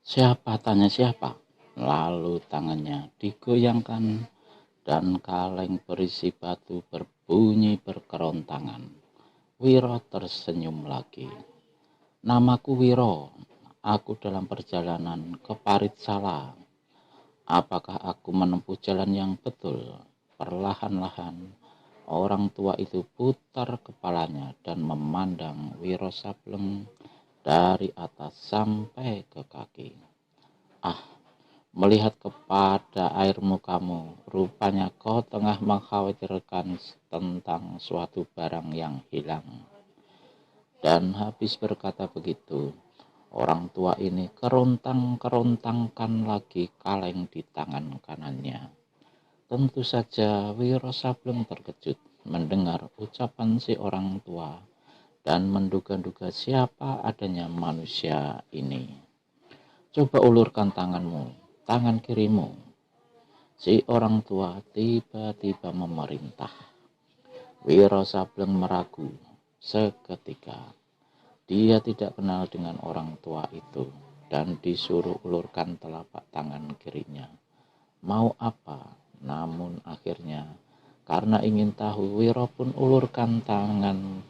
Siapa? Tanya siapa? Lalu tangannya digoyangkan dan kaleng berisi batu berbunyi berkerontangan. Wiro tersenyum lagi. Namaku Wiro. Aku dalam perjalanan ke Paritsala. Apakah aku menempuh jalan yang betul? Perlahan-lahan orang tua itu putar kepalanya dan memandang Wiro Sableng dari atas sampai ke kaki. Ah, melihat kepada air mukamu, rupanya kau tengah mengkhawatirkan tentang suatu barang yang hilang. Dan habis berkata begitu, orang tua ini kerontang-kerontangkan lagi kaleng di tangan kanannya. Tentu saja Wiro Sableng terkejut mendengar ucapan si orang tua dan menduga-duga siapa adanya manusia ini. Coba ulurkan tanganmu, tangan kirimu. Si orang tua tiba-tiba memerintah. Wiro Sableng meragu seketika. Dia tidak kenal dengan orang tua itu dan disuruh ulurkan telapak tangan kirinya. Mau apa? Namun akhirnya karena ingin tahu, Wiro pun ulurkan tangan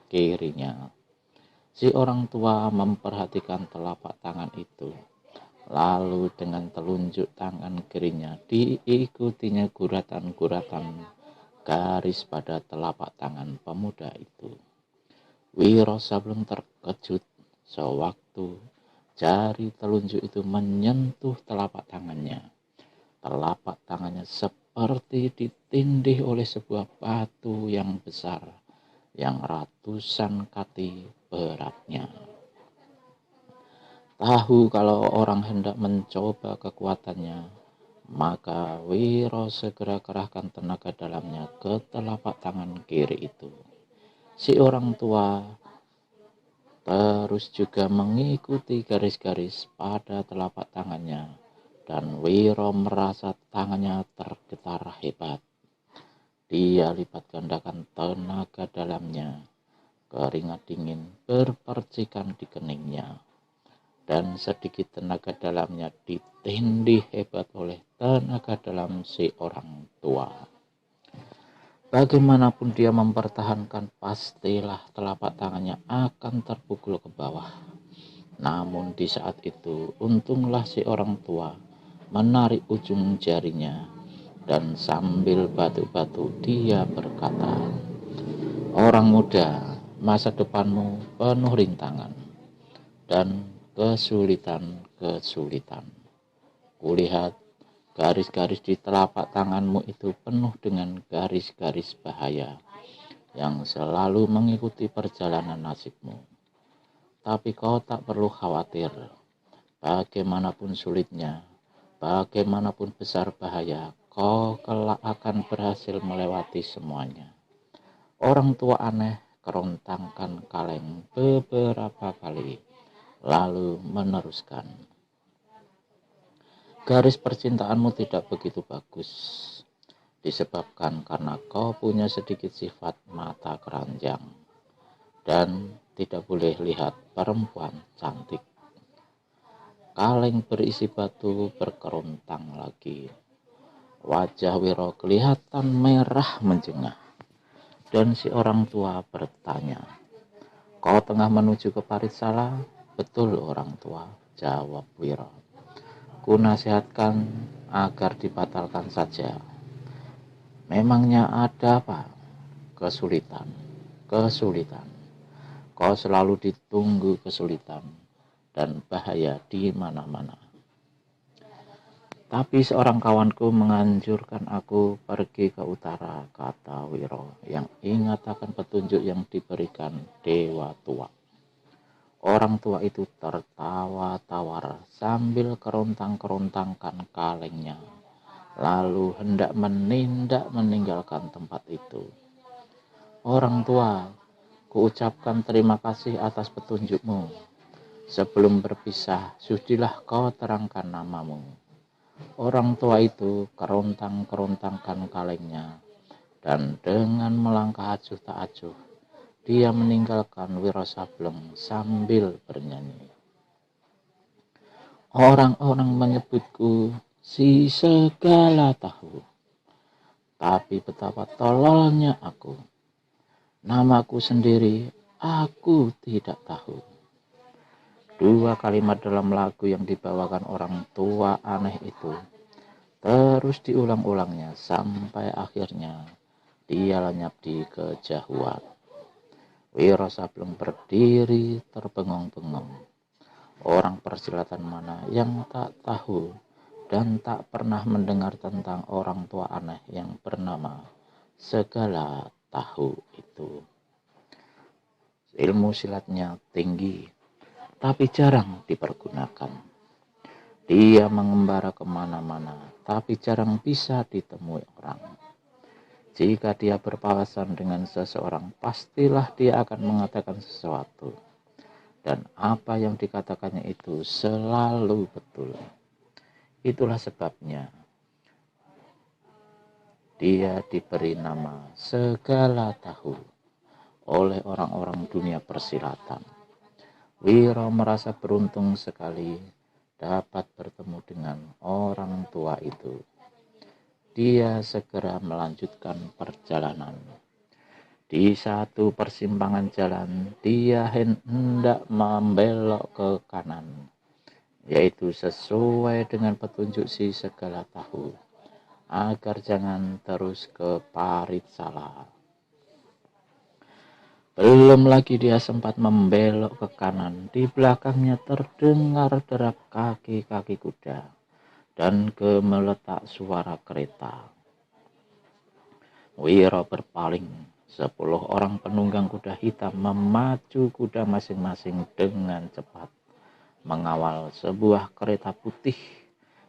kirinya. Si orang tua memperhatikan telapak tangan itu. Lalu dengan telunjuk tangan kirinya diikutinya guratan-guratan garis pada telapak tangan pemuda itu. Wiro Sableng terkejut sewaktu jari telunjuk itu menyentuh telapak tangannya. Telapak tangannya seperti ditindih oleh sebuah batu yang besar, yang ratusan kati beratnya. Tahu kalau orang hendak mencoba kekuatannya, maka Wiro segera kerahkan tenaga dalamnya ke telapak tangan kiri itu. Si orang tua terus juga mengikuti garis-garis pada telapak tangannya, dan Wiro merasa tangannya tergetar hebat. Dia lipat gandakan tenaga dalamnya, keringat dingin berpercikan di keningnya, dan sedikit tenaga dalamnya ditindih hebat oleh tenaga dalam si orang tua. Bagaimanapun dia mempertahankan, pastilah telapak tangannya akan terpukul ke bawah. Namun di saat itu, untunglah si orang tua menarik ujung jarinya, dan sambil batu-batu dia berkata, "Orang muda, masa depanmu penuh rintangan dan kesulitan-kesulitan. Kulihat garis-garis di telapak tanganmu itu penuh dengan garis-garis bahaya yang selalu mengikuti perjalanan nasibmu. Tapi kau tak perlu khawatir. Bagaimanapun sulitnya, bagaimanapun besar bahaya, kau kelak akan berhasil melewati semuanya." Orang tua aneh kerontangkan kaleng beberapa kali, lalu meneruskan. Garis percintaanmu tidak begitu bagus, disebabkan karena kau punya sedikit sifat mata keranjang dan tidak boleh lihat perempuan cantik. Kaleng berisi batu berkerontang lagi. Wajah Wiro kelihatan merah menjengah, dan si orang tua bertanya, "Kau tengah menuju ke Paritsala?" "Betul, orang tua," jawab Wiro. "Kunasihatkan agar dibatalkan saja." "Memangnya ada apa?" "Kesulitan, kesulitan. Kau selalu ditunggu kesulitan dan bahaya di mana-mana. Tapi seorang kawanku menganjurkan aku pergi ke utara," kata Wiro yang ingat akan petunjuk yang diberikan dewa tua. Orang tua itu tertawa tawar sambil kerontang-kerontangkan kalengnya, lalu hendak meninggalkan tempat itu. "Orang tua, kuucapkan terima kasih atas petunjukmu. Sebelum berpisah, sudilah kau terangkan namamu." Orang tua itu kerontang-kerontangkan kalengnya, dan dengan melangkah acuh tak acuh, dia meninggalkan Wiro Sableng sambil bernyanyi. Orang-orang menyebutku si segala tahu, tapi betapa tololnya aku. Namaku sendiri aku tidak tahu. Dua kalimat dalam lagu yang dibawakan orang tua aneh itu terus diulang-ulangnya sampai akhirnya dia lenyap di kejauhan. Wiro Sableng berdiri terbengong-bengong. Orang persilatan mana yang tak tahu dan tak pernah mendengar tentang orang tua aneh yang bernama segala tahu itu. Ilmu silatnya tinggi, tapi jarang dipergunakan. Dia mengembara kemana-mana, tapi jarang bisa ditemui orang. Jika dia berpapasan dengan seseorang, pastilah dia akan mengatakan sesuatu. Dan apa yang dikatakannya itu selalu betul. Itulah sebabnya dia diberi nama segala tahu oleh orang-orang dunia persilatan. Wiro merasa beruntung sekali dapat bertemu dengan orang tua itu. Dia segera melanjutkan perjalanan. Di satu persimpangan jalan, dia hendak membelok ke kanan, yaitu sesuai dengan petunjuk si segala tahu, agar jangan terus ke Paritsala. Belum lagi dia sempat membelok ke kanan, di belakangnya terdengar derap kaki-kaki kuda dan gemeletak suara kereta. Wiro berpaling. 10 orang penunggang kuda hitam memacu kuda masing-masing dengan cepat, mengawal sebuah kereta putih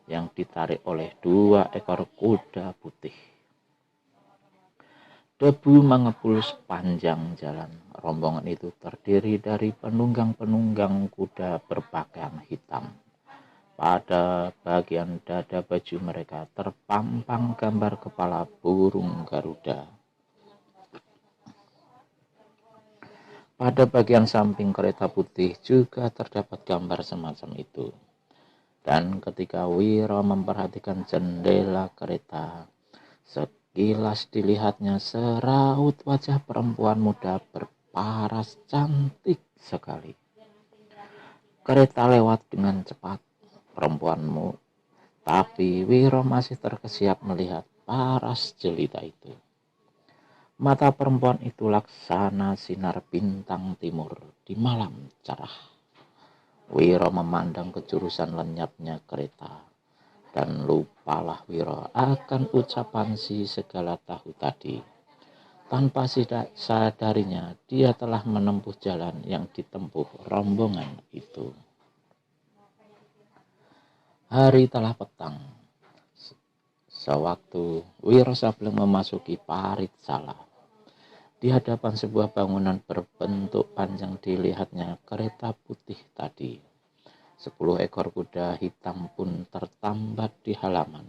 yang ditarik oleh 2 ekor kuda putih. Debu mengepul sepanjang jalan. Rombongan itu terdiri dari penunggang-penunggang kuda berpakaian hitam. Pada bagian dada baju mereka terpampang gambar kepala burung Garuda. Pada bagian samping kereta putih juga terdapat gambar semacam itu. Dan ketika Wiro memperhatikan jendela kereta, sekilas dilihatnya seraut wajah perempuan muda berparas cantik sekali. Kereta lewat dengan cepat, perempuanmu, tapi Wiro masih terkesiap melihat paras jelita itu. Mata perempuan itu laksana sinar bintang timur di malam cerah. Wiro memandang ke jurusan lenyapnya kereta, dan lupalah Wiro akan ucapan si segala tahu tadi. Tanpa sadarinya, dia telah menempuh jalan yang ditempuh rombongan itu. Hari telah petang. Sewaktu Wiro Sableng memasuki Paritsala, di hadapan sebuah bangunan berbentuk panjang dilihatnya kereta putih tadi. 10 ekor kuda hitam pun tertambat di halaman.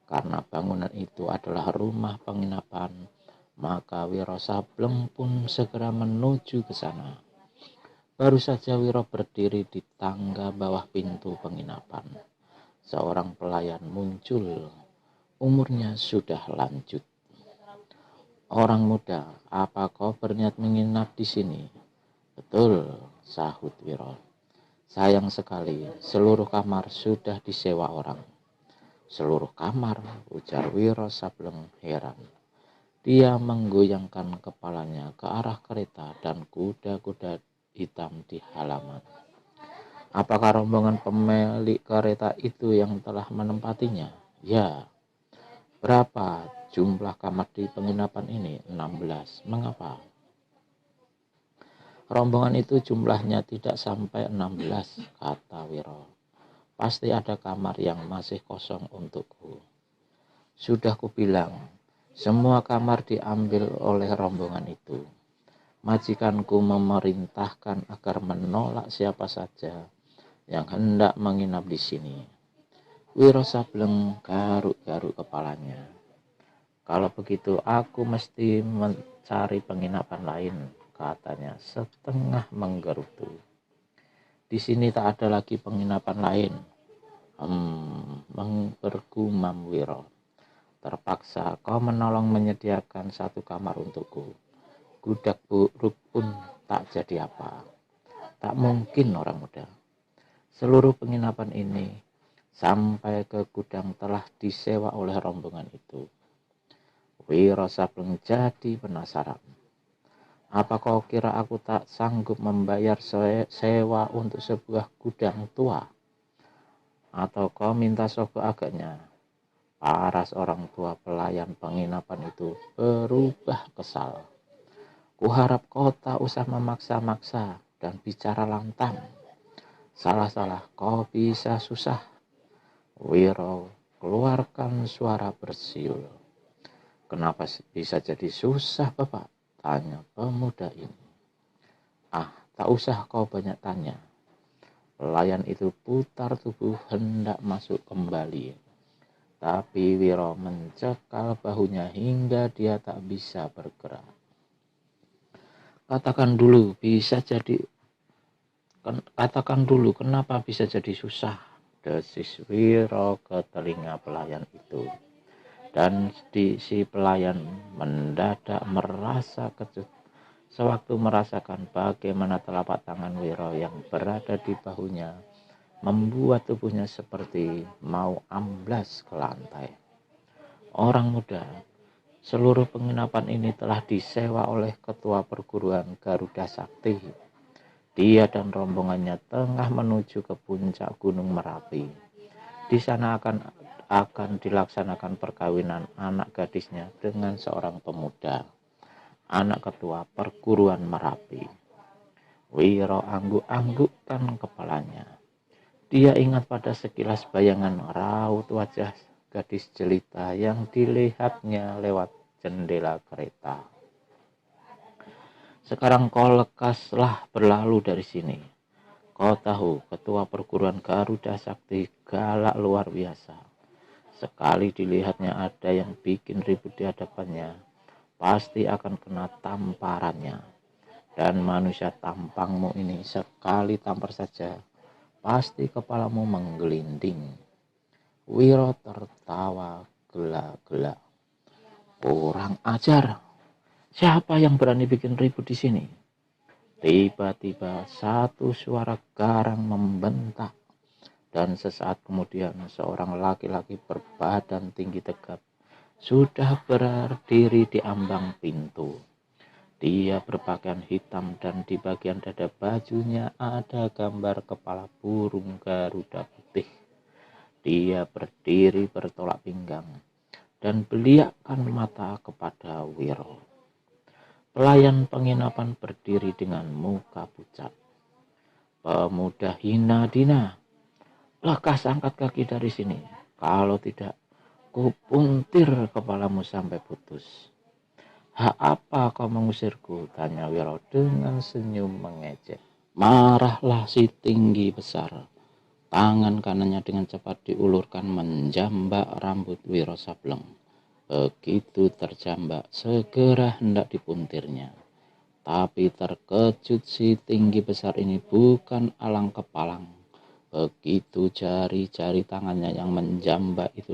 Karena bangunan itu adalah rumah penginapan, maka Wiro Sableng pun segera menuju ke sana. Baru saja Wiro berdiri di tangga bawah pintu penginapan, seorang pelayan muncul. Umurnya sudah lanjut. Orang muda, apa kau berniat menginap di sini? Betul, sahut Wiro. Sayang sekali, seluruh kamar sudah disewa orang. Seluruh kamar, ujar Wiro Sableng heran. Dia menggoyangkan kepalanya ke arah kereta dan kuda-kuda hitam di halaman. Apakah rombongan pemilik kereta itu yang telah menempatinya? Ya. Berapa jumlah kamar di penginapan ini? 16. Mengapa? Rombongan itu jumlahnya tidak sampai 16, kata Wiro. Pasti ada kamar yang masih kosong untukku. Sudah kubilang, semua kamar diambil oleh rombongan itu. Majikanku memerintahkan agar menolak siapa saja yang hendak menginap di sini. Wiro Sableng garuk-garuk kepalanya. Kalau begitu aku mesti mencari penginapan lain, katanya setengah menggerutu. Di sini tak ada lagi penginapan lain. Bergumam Wiro. Terpaksa kau menolong menyediakan satu kamar untukku. Gudak buruk pun tak jadi apa. Tak mungkin orang muda. Seluruh penginapan ini sampai ke gudang telah disewa oleh rombongan itu. Wiro Sableng jadi penasaran. Apa kau kira aku tak sanggup membayar sewa untuk sebuah gudang tua? Atau kau minta sogo agaknya? Paras orang tua pelayan penginapan itu berubah kesal. Kuharap kau tak usah memaksa-maksa dan bicara lantang. Salah-salah kau bisa susah. Wiro keluarkan suara bersiul. Kenapa bisa jadi susah, Bapak? Tanya pemuda ini. Ah, tak usah kau banyak tanya. Pelayan itu putar tubuh hendak masuk kembali. Tapi Wiro mencekal bahunya hingga dia tak bisa bergerak. Katakan dulu kenapa bisa jadi susah, desis Wiro ke telinga pelayan itu. Dan si pelayan mendadak merasa kejut sewaktu merasakan bagaimana telapak tangan Wiro yang berada di bahunya membuat tubuhnya seperti mau amblas ke lantai. Orang muda, seluruh penginapan ini telah disewa oleh ketua perguruan Garuda Sakti. Dia dan rombongannya tengah menuju ke puncak Gunung Merapi. Di sana akan dilaksanakan perkawinan anak gadisnya dengan seorang pemuda, anak ketua perguruan Merapi. Wiro angguk-anggukkan kepalanya. Dia ingat pada sekilas bayangan raut wajah gadis jelita yang dilihatnya lewat jendela kereta. Sekarang kau lekaslah berlalu dari sini. Kau tahu ketua perguruan Garuda Sakti galak luar biasa. Sekali dilihatnya ada yang bikin ribut di hadapannya, pasti akan kena tamparannya. Dan manusia tampangmu ini sekali tampar saja, pasti kepalamu menggelinding. Wiro tertawa gela-gela. Kurang ajar. Siapa yang berani bikin ribut di sini? Tiba-tiba satu suara garang membentak. Dan sesaat kemudian seorang laki-laki berbadan tinggi tegap sudah berdiri di ambang pintu. Dia berpakaian hitam dan di bagian dada bajunya ada gambar kepala burung Garuda putih. Dia berdiri bertolak pinggang dan beliakkan mata kepada Wiro. Pelayan penginapan berdiri dengan muka pucat. Pemuda hina dina, lekas angkat kaki dari sini. Kalau tidak, kupuntir kepalamu sampai putus. Hak apa kau mengusirku? Tanya Wiro dengan senyum mengejek. Marahlah si tinggi besar. Tangan kanannya dengan cepat diulurkan menjambak rambut Wiro Sableng. Begitu terjambak, segera hendak dipuntirnya. Tapi terkejut si tinggi besar ini bukan alang kepalang. Begitu jari-jari tangannya yang menjambak itu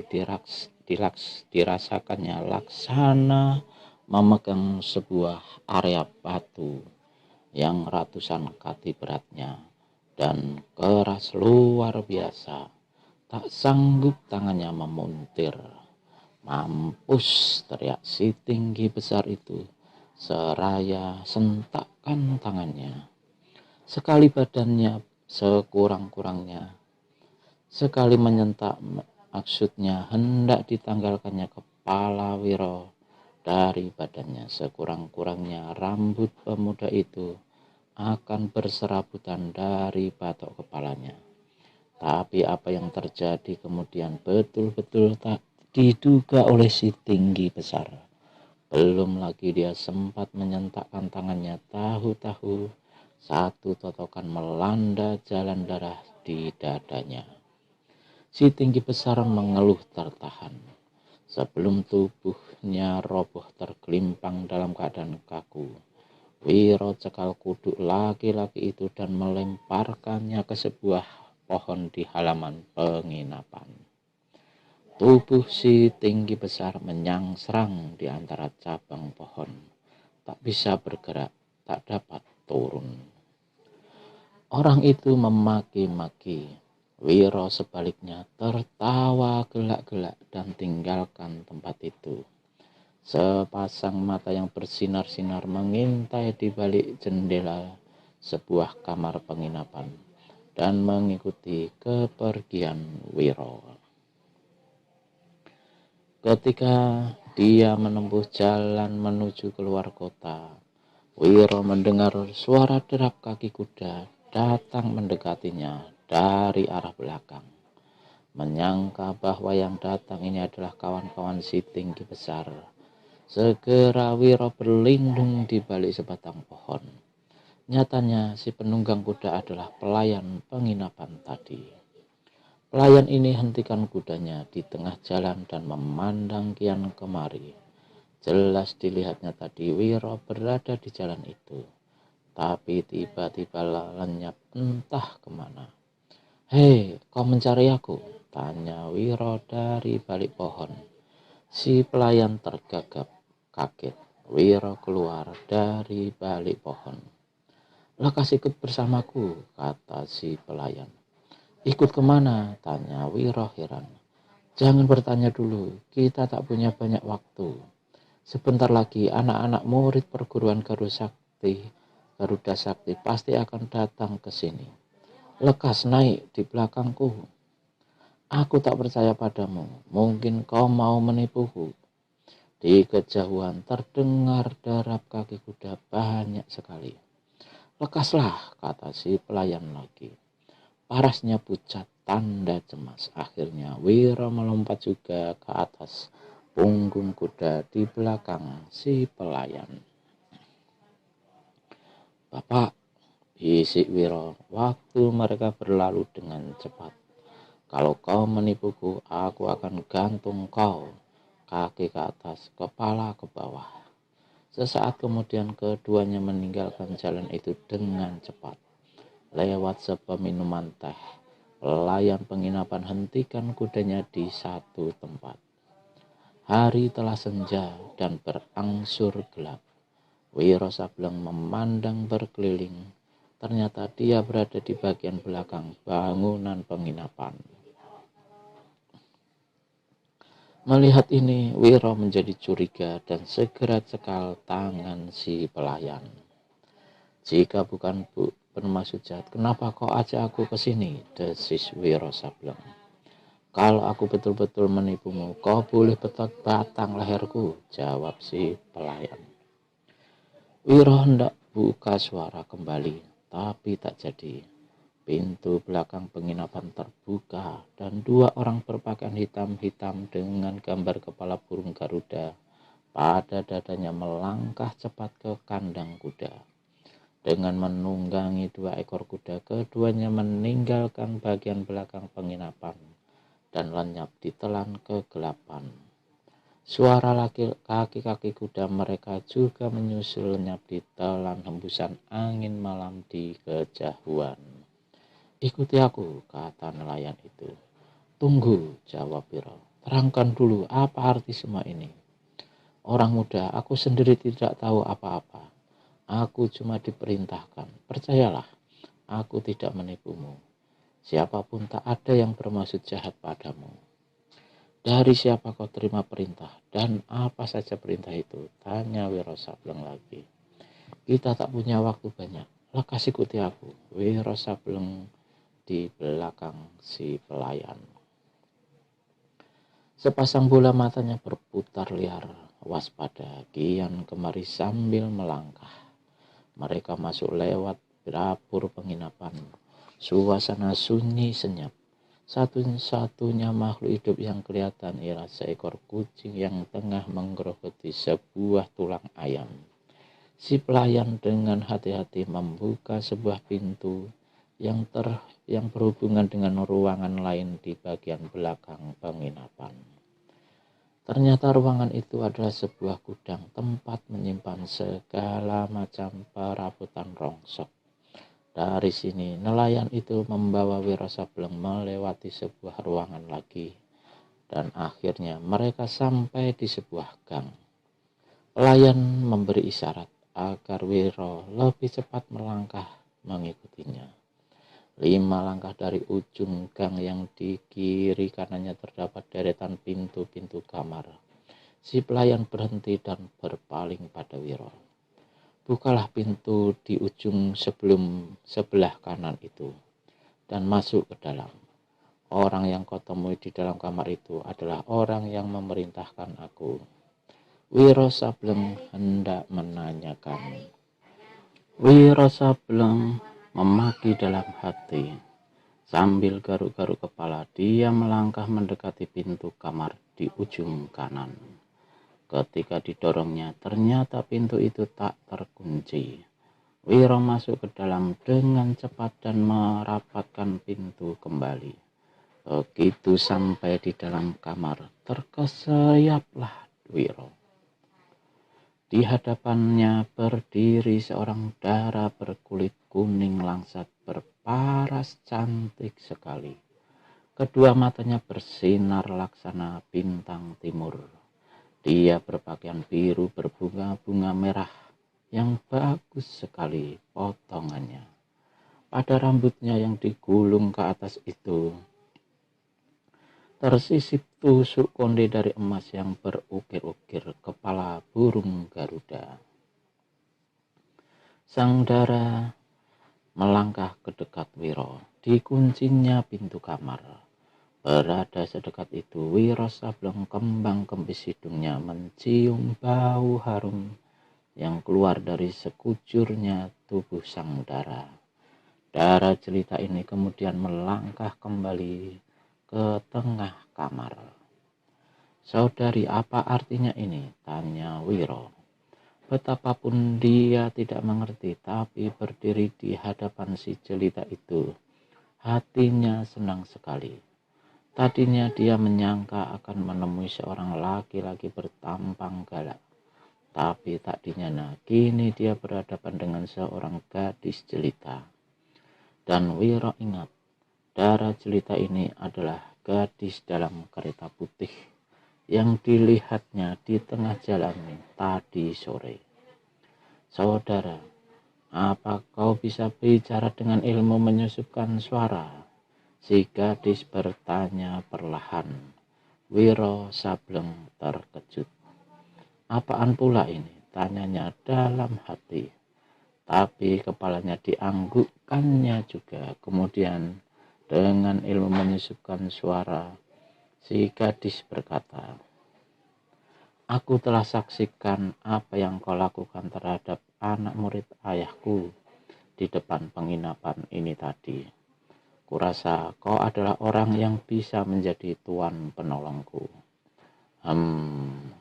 dirasakannya laksana memegang sebuah area batu yang ratusan kati beratnya dan keras luar biasa. Tak sanggup tangannya memuntir. Mampus, teriak si tinggi besar itu seraya sentakkan tangannya. Sekali badannya sekurang-kurangnya, sekali menyentak, maksudnya hendak ditanggalkannya kepala Wiro dari badannya. Sekurang-kurangnya rambut pemuda itu akan berserabutan dari batok kepalanya. Tapi apa yang terjadi kemudian betul-betul tak diduga oleh si tinggi besar. Belum lagi dia sempat menyentakkan tangannya, tahu-tahu satu totokan melanda jalan darah di dadanya. Si tinggi besar mengeluh tertahan. Sebelum tubuhnya roboh tergelimpang dalam keadaan kaku, Wiro cekal kuduk laki-laki itu dan melemparkannya ke sebuah pohon di halaman penginapan. Tubuh si tinggi besar menyangsrang di antara cabang pohon. Tak bisa bergerak, tak dapat turun. Orang itu memaki-maki. Wiro sebaliknya tertawa gelak-gelak dan tinggalkan tempat itu. Sepasang mata yang bersinar-sinar mengintai di balik jendela sebuah kamar penginapan dan mengikuti kepergian Wiro. Ketika dia menempuh jalan menuju keluar kota, Wiro mendengar suara derap kaki kuda datang mendekatinya dari arah belakang. Menyangka bahwa yang datang ini adalah kawan-kawan si tinggi besar, segera Wiro berlindung di balik sebatang pohon. Nyatanya si penunggang kuda adalah pelayan penginapan tadi. Pelayan ini hentikan kudanya di tengah jalan dan memandang kian kemari. Jelas dilihatnya tadi Wiro berada di jalan itu, tapi tiba-tiba lenyap entah kemana. "Hei, kau mencari aku?" tanya Wiro dari balik pohon. Si pelayan tergagap kaget. Wiro keluar dari balik pohon. "Lekas ikut bersamaku," kata si pelayan. "Ikut kemana?" tanya Wiro heran. "Jangan bertanya dulu, kita tak punya banyak waktu. Sebentar lagi anak-anak murid perguruan Garuda Sakti pasti akan datang ke sini. Lekas naik di belakangku. Aku tak percaya padamu, mungkin kau mau menipuku." Di kejauhan terdengar derap kaki kuda banyak sekali. "Lekaslah," kata si pelayan lagi. Parasnya pucat, tanda cemas. Akhirnya Wiro melompat juga ke atas punggung kuda di belakang si pelayan. "Bapak," bisik Wiro, waktu mereka berlalu dengan cepat. "Kalau kau menipuku, aku akan gantung kau, kaki ke atas, kepala ke bawah." Sesaat kemudian keduanya meninggalkan jalan itu dengan cepat. Lewat sebuah minuman teh, pelayan penginapan hentikan kudanya di satu tempat. Hari telah senja dan berangsur gelap. Wiro Sableng memandang berkeliling. Ternyata dia berada di bagian belakang bangunan penginapan. Melihat ini, Wiro menjadi curiga dan segera cekal tangan si pelayan. "Jika bukan bermaksud jahat, kenapa kau ajak aku ke sini?" desis Wiro Sableng. "Kalau aku betul-betul menipumu, kau boleh petot batang leherku," jawab si pelayan. Wiro hendak buka suara kembali, tapi tak jadi. Pintu belakang penginapan terbuka dan dua orang berpakaian hitam-hitam dengan gambar kepala burung Garuda pada dadanya melangkah cepat ke kandang kuda. Dengan menunggangi dua ekor kuda, keduanya meninggalkan bagian belakang penginapan dan lenyap ditelan kegelapan. Suara kaki-kaki kuda mereka juga menyusul lenyap ditelan hembusan angin malam di kejauhan. "Ikuti aku," kata nelayan itu. "Tunggu," jawab Wiro. "Terangkan dulu apa arti semua ini." "Orang muda, aku sendiri tidak tahu apa-apa. Aku cuma diperintahkan. Percayalah, aku tidak menipumu. Siapapun tak ada yang bermaksud jahat padamu." "Dari siapa kau terima perintah dan apa saja perintah itu?" tanya Wiro Sableng lagi. "Kita tak punya waktu banyak. Lekas ikuti aku." Wiro Sableng di belakang si pelayan. Sepasang bola matanya berputar liar, waspada kian kemari sambil melangkah. Mereka masuk lewat dapur penginapan. Suasana sunyi senyap. Satu-satunya makhluk hidup yang kelihatan ialah seekor kucing yang tengah menggerogoti sebuah tulang ayam. Si pelayan dengan hati-hati membuka sebuah pintu yang berhubungan dengan ruangan lain di bagian belakang penginapan. Ternyata ruangan itu adalah sebuah gudang tempat menyimpan segala macam perabotan rongsok. Dari sini nelayan itu membawa Wiro Sableng melewati sebuah ruangan lagi, dan akhirnya mereka sampai di sebuah gang. Pelayan memberi isyarat agar Wiro lebih cepat melangkah mengikutinya. 5 langkah dari ujung gang yang di kiri kanannya terdapat deretan pintu-pintu kamar. Si pelayan berhenti dan berpaling pada Wiro. Bukalah pintu di ujung sebelah kanan itu dan masuk ke dalam. Orang yang kau temui di dalam kamar itu adalah orang yang memerintahkan aku. Wiro Sableng hendak menanyakan. Wiro Sableng memaki dalam hati. Sambil garuk-garuk kepala, dia melangkah mendekati pintu kamar di ujung kanan. Ketika didorongnya, ternyata pintu itu tak terkunci. Wiro masuk ke dalam dengan cepat dan merapatkan pintu kembali. Begitu sampai di dalam kamar, terkesiaplah Wiro. Di hadapannya berdiri seorang dara berkulit kuning langsat berparas cantik sekali. Kedua matanya bersinar laksana bintang timur. Dia berpakaian biru berbunga-bunga merah yang bagus sekali potongannya. Pada rambutnya yang digulung ke atas itu tersisip tusuk konde dari emas yang berukir-ukir kepala burung Garuda. Sang dara melangkah ke dekat Wiro. Dikuncinya pintu kamar. Berada sedekat itu, Wiro Sableng kembang kempis hidungnya mencium bau harum yang keluar dari sekujurnya tubuh sang dara. Dara jelita ini kemudian melangkah kembali ke tengah kamar. Saudari, apa artinya ini? Tanya Wiro. Betapapun dia tidak mengerti, tapi berdiri di hadapan si jelita itu, hatinya senang sekali. Tadinya dia menyangka akan menemui seorang laki-laki bertampang galak. Tapi tak dinyana, kini dia berhadapan dengan seorang gadis jelita. Dan Wiro ingat, dara jelita ini adalah gadis dalam kereta putih yang dilihatnya di tengah jalan tadi sore. Saudara, apa kau bisa bicara dengan ilmu menyusupkan suara? Si gadis bertanya perlahan. Wiro Sableng terkejut. Apaan pula ini? Tanyanya dalam hati. Tapi kepalanya dianggukkannya juga. Kemudian dengan ilmu menyusupkan suara, si gadis berkata, aku telah saksikan apa yang kau lakukan terhadap anak murid ayahku di depan penginapan ini tadi. Kurasa kau adalah orang yang bisa menjadi tuan penolongku.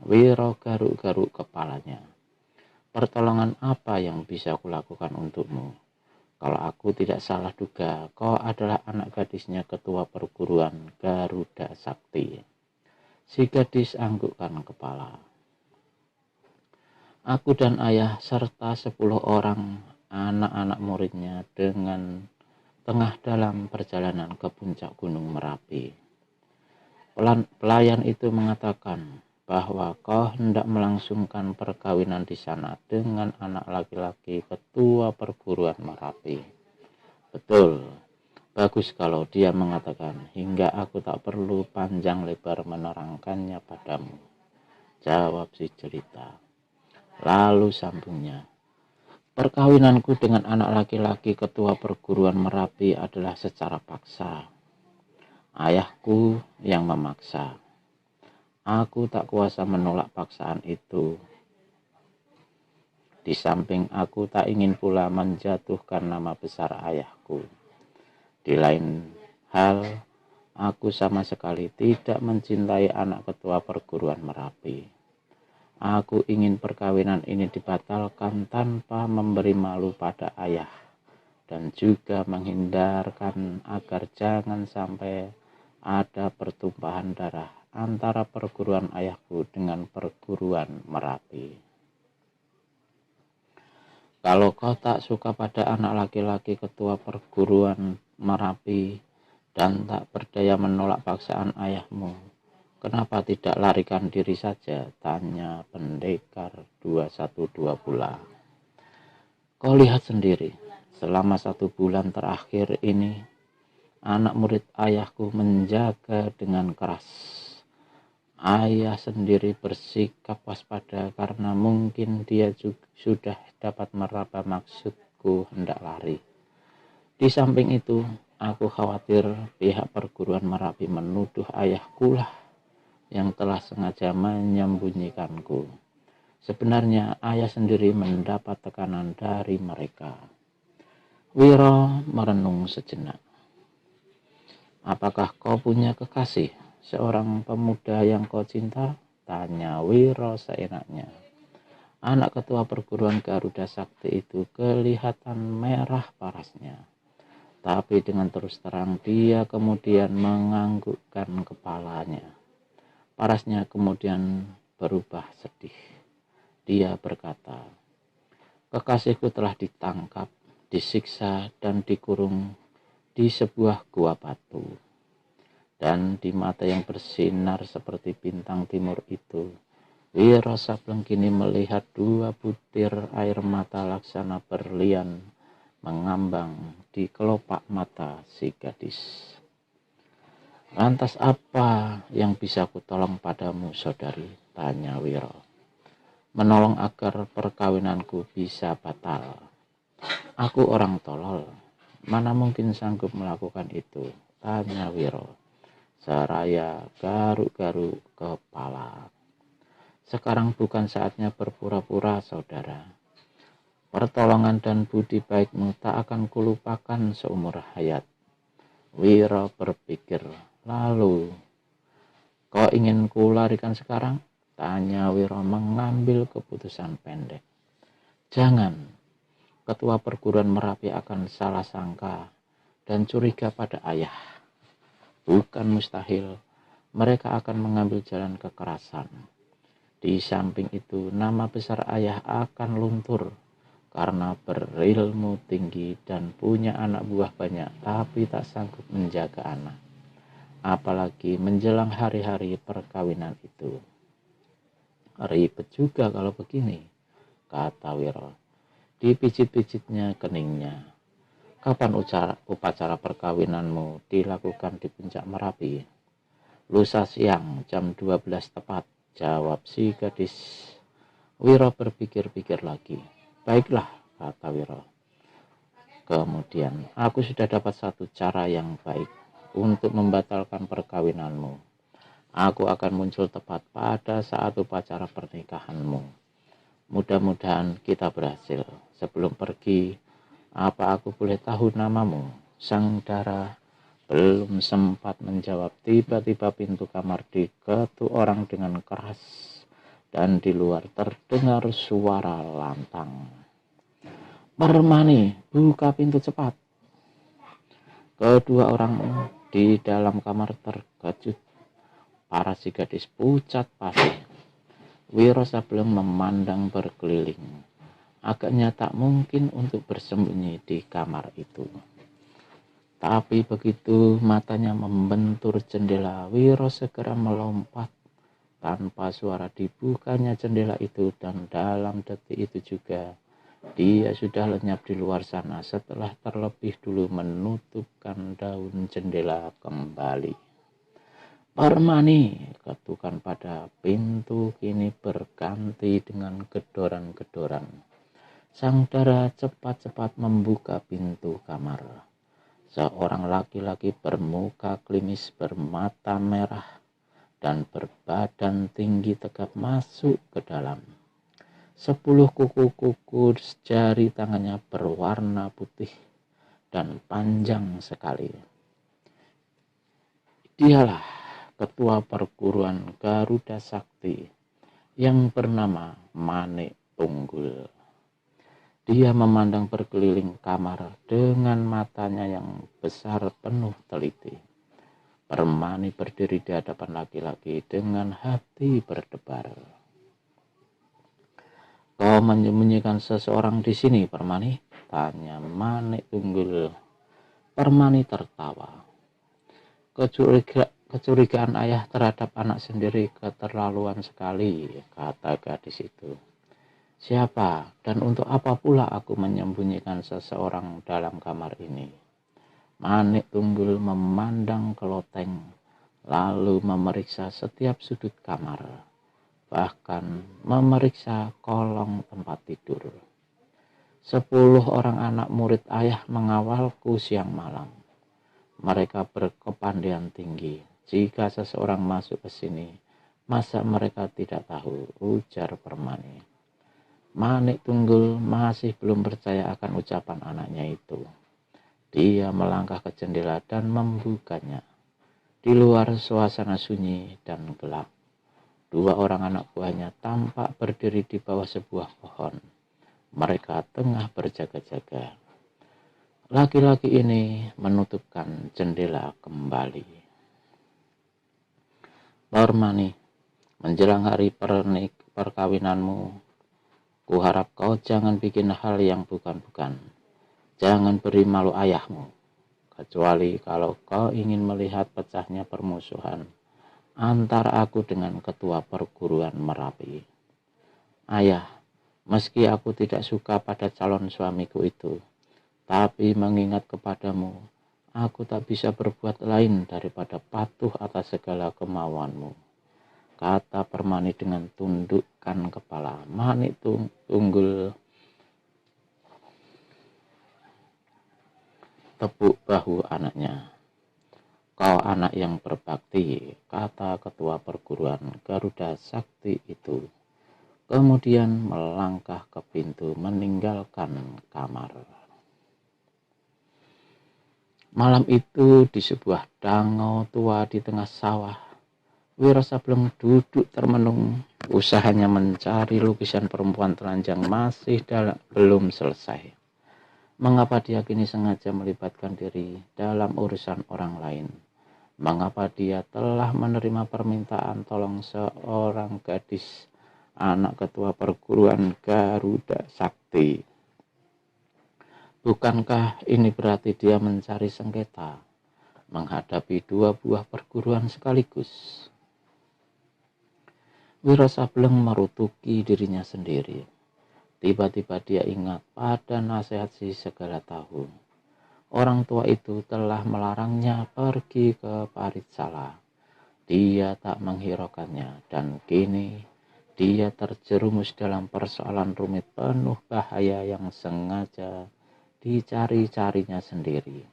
Wiro garuk-garuk kepalanya. Pertolongan apa yang bisa kulakukan untukmu? Kalau aku tidak salah duga, kau adalah anak gadisnya ketua perguruan Garuda Sakti. Si gadis anggukkan kepala. Aku dan ayah serta 10 orang anak-anak muridnya dengan tengah dalam perjalanan ke puncak Gunung Merapi. Pelayan itu mengatakan bahwa kau hendak melangsungkan perkawinan di sana dengan anak laki-laki ketua perguruan Merapi. Betul, bagus kalau dia mengatakan, hingga aku tak perlu panjang lebar menerangkannya padamu, jawab si jelita. Lalu sambungnya, perkawinanku dengan anak laki-laki ketua perguruan Merapi adalah secara paksa. Ayahku yang memaksa. Aku tak kuasa menolak paksaan itu. Di samping aku tak ingin pula menjatuhkan nama besar ayahku. Di lain hal, aku sama sekali tidak mencintai anak ketua perguruan Merapi. Aku ingin perkawinan ini dibatalkan tanpa memberi malu pada ayah dan juga menghindarkan agar jangan sampai ada pertumpahan darah antara perguruan ayahku dengan perguruan Merapi. Kalau kau tak suka pada anak laki-laki ketua perguruan Merapi dan tak berdaya menolak paksaan ayahmu, kenapa tidak larikan diri saja? Tanya pendekar 212 pula. Kau lihat sendiri, selama 1 bulan terakhir ini, anak murid ayahku menjaga dengan keras. Ayah sendiri bersikap waspada karena mungkin dia juga sudah dapat meraba maksudku hendak lari. Di samping itu, aku khawatir pihak perguruan Merapi menuduh ayahku lah yang telah sengaja menyembunyikanku. Sebenarnya ayah sendiri mendapat tekanan dari mereka. Wiro merenung sejenak. Apakah kau punya kekasih, seorang pemuda yang kau cinta? Tanya Wiro seenaknya. Anak ketua perguruan Garuda Sakti itu kelihatan merah parasnya. Tapi dengan terus terang dia kemudian menganggukkan kepalanya. Parasnya kemudian berubah sedih. Dia berkata, kekasihku telah ditangkap, disiksa, dan dikurung di sebuah gua batu. Dan di mata yang bersinar seperti bintang timur itu, Wiro Sableng kini melihat 2 butir air mata laksana berlian mengambang di kelopak mata si gadis. Lantas apa yang bisa kutolong padamu, saudari? Tanya Wiro. Menolong agar perkawinanku bisa batal. Aku orang tolol, mana mungkin sanggup melakukan itu? Tanya Wiro, seraya garuk-garuk kepala. Sekarang bukan saatnya berpura-pura, saudara. Pertolongan dan budi baikmu tak akan kulupakan seumur hayat. Wiro berpikir, lalu, kau ingin kularikan sekarang? Tanya Wiro mengambil keputusan pendek. Jangan, ketua perguruan Merapi akan salah sangka dan curiga pada ayah. Bukan mustahil, mereka akan mengambil jalan kekerasan. Di samping itu, nama besar ayah akan luntur karena berilmu tinggi dan punya anak buah banyak, tapi tak sanggup menjaga anak. Apalagi menjelang hari-hari perkawinan itu. Ribet juga kalau begini, kata Wiro. Dipijit-pijitnya keningnya. Kapan upacara perkawinanmu dilakukan di puncak Merapi? Lusa siang jam 12 tepat, jawab si gadis. Wiro berpikir-pikir lagi. Baiklah, kata Wiro. Kemudian, aku sudah dapat satu cara yang baik untuk membatalkan perkawinanmu. Aku akan muncul tepat pada saat upacara pernikahanmu. Mudah-mudahan kita berhasil. Sebelum pergi, apa aku boleh tahu namamu? Sang Dara belum sempat menjawab. Tiba-tiba pintu kamar diketuk orang dengan keras. Dan di luar terdengar suara lantang. Permani, buka pintu cepat. Kedua orang di dalam kamar terkejut. Para si gadis pucat pasti. Wiro Sableng memandang berkeliling. Agaknya tak mungkin untuk bersembunyi di kamar itu. Tapi begitu matanya membentur jendela, Wiro segera melompat. Tanpa suara dibukanya jendela itu dan dalam detik itu juga dia sudah lenyap di luar sana setelah terlebih dulu menutupkan daun jendela kembali. Permani, ketukan pada pintu kini berganti dengan gedoran-gedoran. Sang Dara cepat-cepat membuka pintu kamar. Seorang laki-laki bermuka klimis, bermata merah, dan berbadan tinggi tegap masuk ke dalam. 10 kuku-kuku jari tangannya berwarna putih dan panjang sekali. Dialah ketua perguruan Garuda Sakti yang bernama Manik Tunggul. Dia memandang berkeliling kamar dengan matanya yang besar penuh teliti. Permani berdiri di hadapan laki-laki dengan hati berdebar. Kau menyembunyikan seseorang di sini, Permani? Tanya Manik Tunggul. Permani tertawa. Kecurigaan ayah terhadap anak sendiri keterlaluan sekali, kata gadis itu. Siapa dan untuk apa pula aku menyembunyikan seseorang dalam kamar ini? Manik Tunggul memandang ke loteng, lalu memeriksa setiap sudut kamar, bahkan memeriksa kolong tempat tidur. 10 orang anak murid ayah mengawalku siang malam. Mereka berkepandaian tinggi. Jika seseorang masuk ke sini, masa mereka tidak tahu, ujar Permani. Manik Tunggul masih belum percaya akan ucapan anaknya itu. Dia melangkah ke jendela dan membukanya. Di luar suasana sunyi dan gelap. 2 orang anak buahnya tampak berdiri di bawah sebuah pohon. Mereka tengah berjaga-jaga. Laki-laki ini menutupkan jendela kembali. Permani, menjelang hari perkawinanmu, kuharap kau jangan bikin hal yang bukan-bukan. Jangan beri malu ayahmu, kecuali kalau kau ingin melihat pecahnya permusuhan antara aku dengan ketua perguruan Merapi. Ayah, meski aku tidak suka pada calon suamiku itu, tapi mengingat kepadamu, aku tak bisa berbuat lain daripada patuh atas segala kemauanmu, kata Permani dengan tundukkan kepala. Manik Tunggul tepuk bahu anaknya. Kau anak yang berbakti, kata ketua perguruan Garuda Sakti itu. Kemudian melangkah ke pintu meninggalkan kamar. Malam itu di sebuah danau tua di tengah sawah, Wiro Sableng duduk termenung. Usahanya mencari lukisan perempuan telanjang masih belum selesai. Mengapa dia kini sengaja melibatkan diri dalam urusan orang lain? Mengapa dia telah menerima permintaan tolong seorang gadis, anak ketua perguruan Garuda Sakti? Bukankah ini berarti dia mencari sengketa, menghadapi 2 buah perguruan sekaligus? Wiro Sableng merutuki dirinya sendiri. Tiba-tiba dia ingat pada nasihat si segala tahu. Orang tua itu telah melarangnya pergi ke Paritsala. Dia tak menghiraukannya dan kini dia terjerumus dalam persoalan rumit penuh bahaya yang sengaja dicari-carinya sendiri.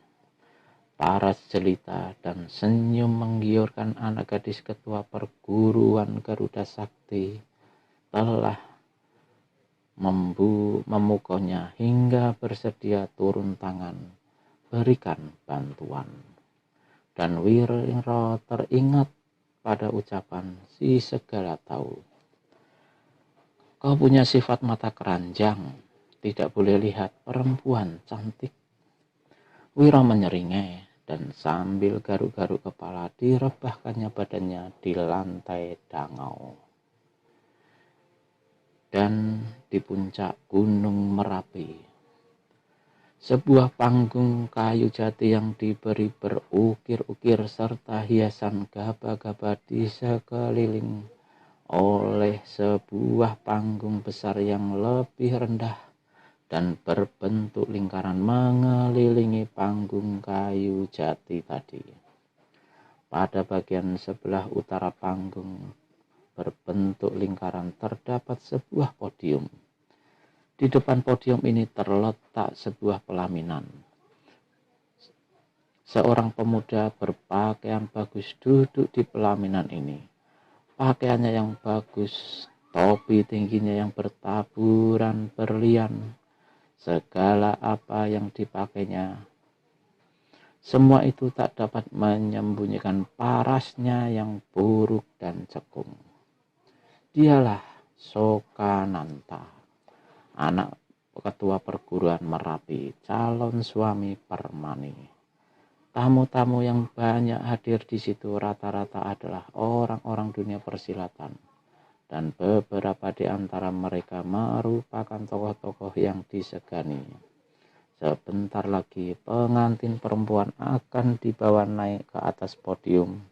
Paras jelita dan senyum menggiurkan anak gadis ketua perguruan Garuda Sakti telah memukulnya hingga bersedia turun tangan berikan bantuan. Dan Wiro teringat pada ucapan si segala tahu. Kau punya sifat mata keranjang, tidak boleh lihat perempuan cantik. Wiro menyeringai dan sambil garuk-garuk kepala direbahkannya badannya di lantai danau. Dan di puncak Gunung Merapi, sebuah panggung kayu jati yang diberi berukir-ukir serta hiasan gaba-gaba di sekeliling oleh sebuah panggung besar yang lebih rendah dan berbentuk lingkaran mengelilingi panggung kayu jati tadi. Pada bagian sebelah utara panggung berbentuk lingkaran terdapat sebuah podium. Di depan podium ini terletak sebuah pelaminan. Seorang pemuda berpakaian bagus duduk di pelaminan ini. Pakaiannya yang bagus, topi tingginya yang bertaburan berlian, segala apa yang dipakainya. Semua itu tak dapat menyembunyikan parasnya yang buruk dan cekung. Dialah Sokananta, anak ketua perguruan Merapi, calon suami Permani. Tamu-tamu yang banyak hadir di situ rata-rata adalah orang-orang dunia persilatan dan beberapa di antara mereka merupakan tokoh-tokoh yang disegani. Sebentar lagi pengantin perempuan akan dibawa naik ke atas podium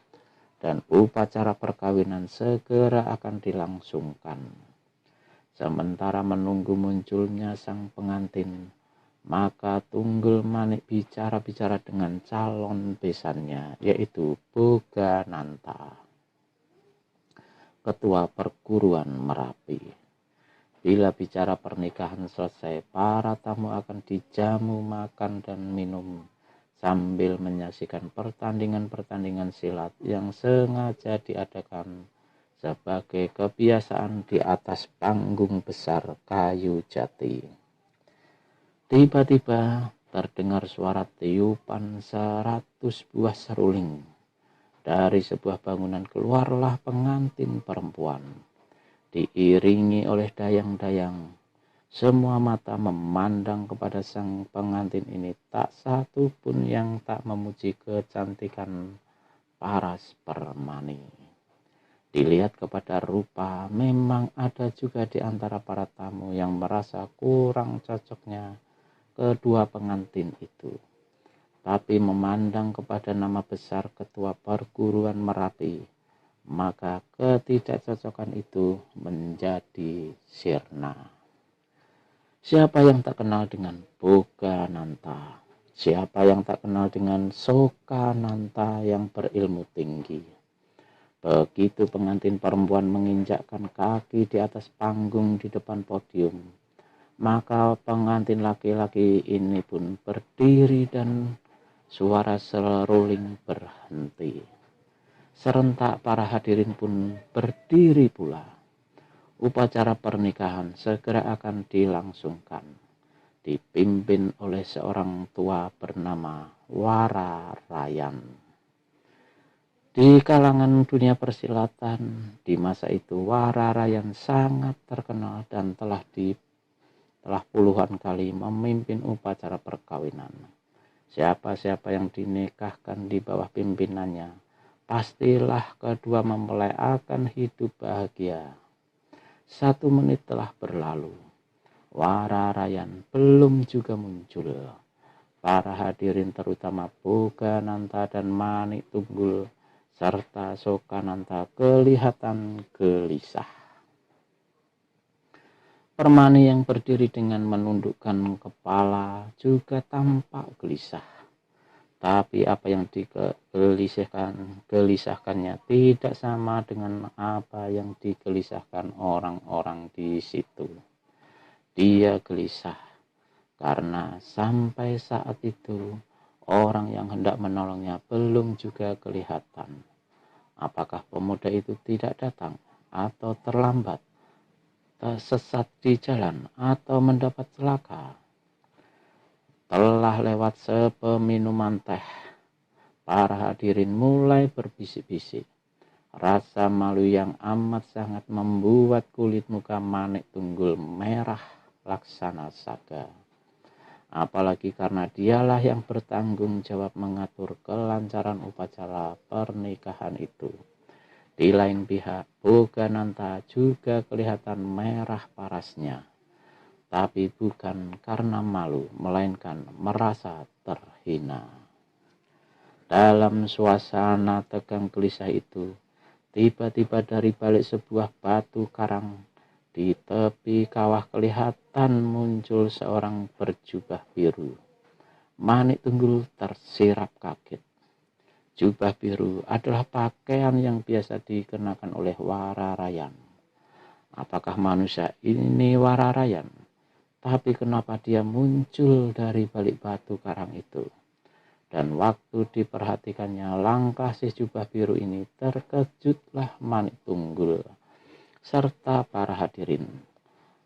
dan upacara perkawinan segera akan dilangsungkan. Sementara menunggu munculnya sang pengantin, maka Tunggul Manik bicara-bicara dengan calon besannya, yaitu Bogananta, ketua perguruan Merapi. Bila bicara pernikahan selesai, para tamu akan dijamu makan dan minum sambil menyaksikan pertandingan-pertandingan silat yang sengaja diadakan sebagai kebiasaan di atas panggung besar kayu jati. Tiba-tiba terdengar suara tiupan 100 buah seruling. Dari sebuah bangunan keluarlah pengantin perempuan, diiringi oleh dayang-dayang. Semua mata memandang kepada sang pengantin ini, tak satu pun yang tak memuji kecantikan paras permani. Dilihat kepada rupa, memang ada juga di antara para tamu yang merasa kurang cocoknya kedua pengantin itu. Tapi memandang kepada nama besar ketua perguruan Merapi, maka ketidakcocokan itu menjadi sirna. Siapa yang tak kenal dengan Bogananta? Siapa yang tak kenal dengan Sokananta yang berilmu tinggi? Begitu pengantin perempuan menginjakkan kaki di atas panggung di depan podium, maka pengantin laki-laki ini pun berdiri dan suara seruling berhenti. Serentak para hadirin pun berdiri pula. Upacara pernikahan segera akan dilangsungkan, dipimpin oleh seorang tua bernama Wararayan. Di kalangan dunia persilatan di masa itu, Wararayan sangat terkenal dan telah puluhan kali memimpin upacara perkawinan. Siapa-siapa yang dinikahkan di bawah pimpinannya, pastilah kedua mempelai akan hidup bahagia. 1 menit telah berlalu. Wararayan belum juga muncul. Para hadirin terutama Bogananta dan Manik Tunggul serta Sokananta kelihatan gelisah. Permani yang berdiri dengan menundukkan kepala juga tampak gelisah. Tapi apa yang digelisahkannya tidak sama dengan apa yang digelisahkan orang-orang di situ. Dia gelisah karena sampai saat itu orang yang hendak menolongnya belum juga kelihatan. Apakah pemuda itu tidak datang atau terlambat, tersesat di jalan atau mendapat celaka? Telah lewat sepeminuman teh, para hadirin mulai berbisik-bisik. Rasa malu yang amat sangat membuat kulit muka Manik Tunggul merah laksana saga. Apalagi karena dialah yang bertanggung jawab mengatur kelancaran upacara pernikahan itu. Di lain pihak, Bogananta juga kelihatan merah parasnya. Tapi bukan karena malu, melainkan merasa terhina. Dalam suasana tegang gelisah itu, tiba-tiba dari balik sebuah batu karang di tepi kawah kelihatan muncul seorang berjubah biru. Manik Tunggul tersirap kaget. Jubah biru adalah pakaian yang biasa dikenakan oleh Wararayan. Apakah manusia ini Wararayan? Tapi kenapa dia muncul dari balik batu karang itu? Dan waktu diperhatikannya langkah si jubah biru ini, terkejutlah Manik Tunggul serta para hadirin.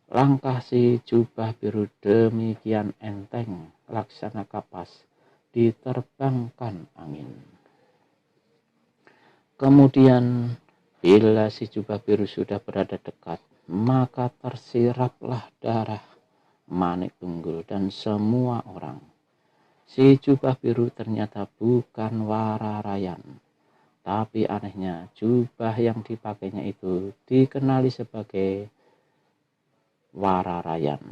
Langkah si jubah biru demikian enteng, laksana kapas diterbangkan angin. Kemudian bila si jubah biru sudah berada dekat, maka tersiraplah darah Manik Tunggul dan semua orang. Si jubah biru ternyata bukan Wararayan, Tapi anehnya, jubah yang dipakainya itu dikenali sebagai Wararayan.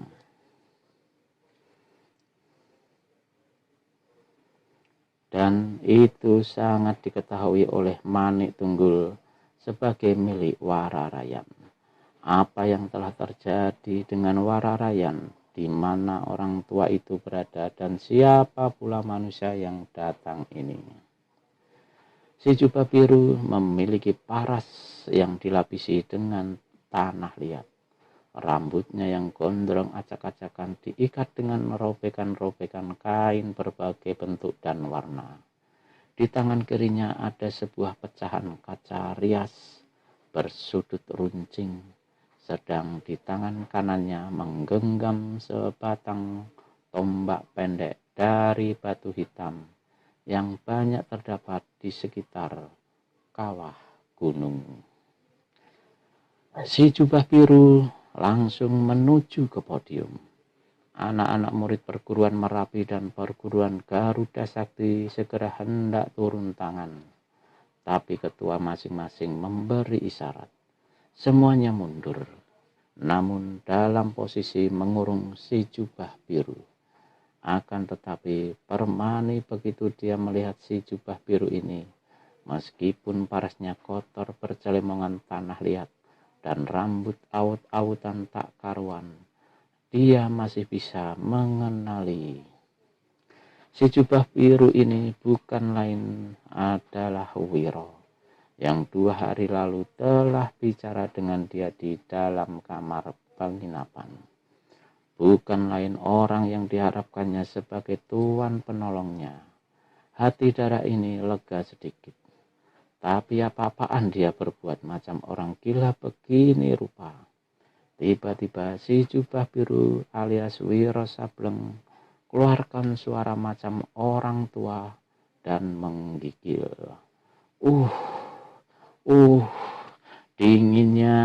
Dan itu sangat diketahui oleh Manik Tunggul sebagai milik Wararayan. Apa yang telah terjadi dengan Wararayan, di mana orang tua itu berada, dan siapa pula manusia yang datang ini. Si jubah biru memiliki paras yang dilapisi dengan tanah liat. Rambutnya yang gondrong acak-acakan diikat dengan robekan-robekan kain berbagai bentuk dan warna. Di tangan kirinya ada sebuah pecahan kaca rias bersudut runcing, sedang di tangan kanannya menggenggam sebatang tombak pendek dari batu hitam yang banyak terdapat di sekitar kawah gunung. Si jubah biru langsung menuju ke podium. Anak-anak murid perguruan Merapi dan perguruan Garuda Sakti segera hendak turun tangan. Tapi ketua masing-masing memberi isyarat. Semuanya mundur. Namun dalam posisi mengurung si jubah biru. Akan tetapi Permani begitu dia melihat si jubah biru ini, meskipun parasnya kotor bercelemongan tanah liat dan rambut awut-awutan tak karuan, dia masih bisa mengenali. Si jubah biru ini bukan lain adalah Wiro, yang 2 hari lalu telah bicara dengan dia di dalam kamar penginapan. Bukan lain orang yang diharapkannya sebagai tuan penolongnya. Hati Dara ini lega sedikit. Tapi apa-apaan dia berbuat macam orang gila begini rupa. Tiba-tiba si jubah biru alias Wiro Sableng keluarkan suara macam orang tua dan menggigil. Dinginnya,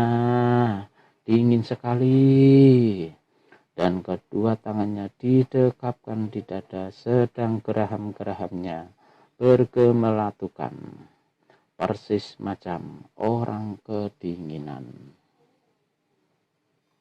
dingin sekali. Dan kedua tangannya didekapkan di dada, sedang geraham-gerahamnya bergemelatukan, persis macam orang kedinginan.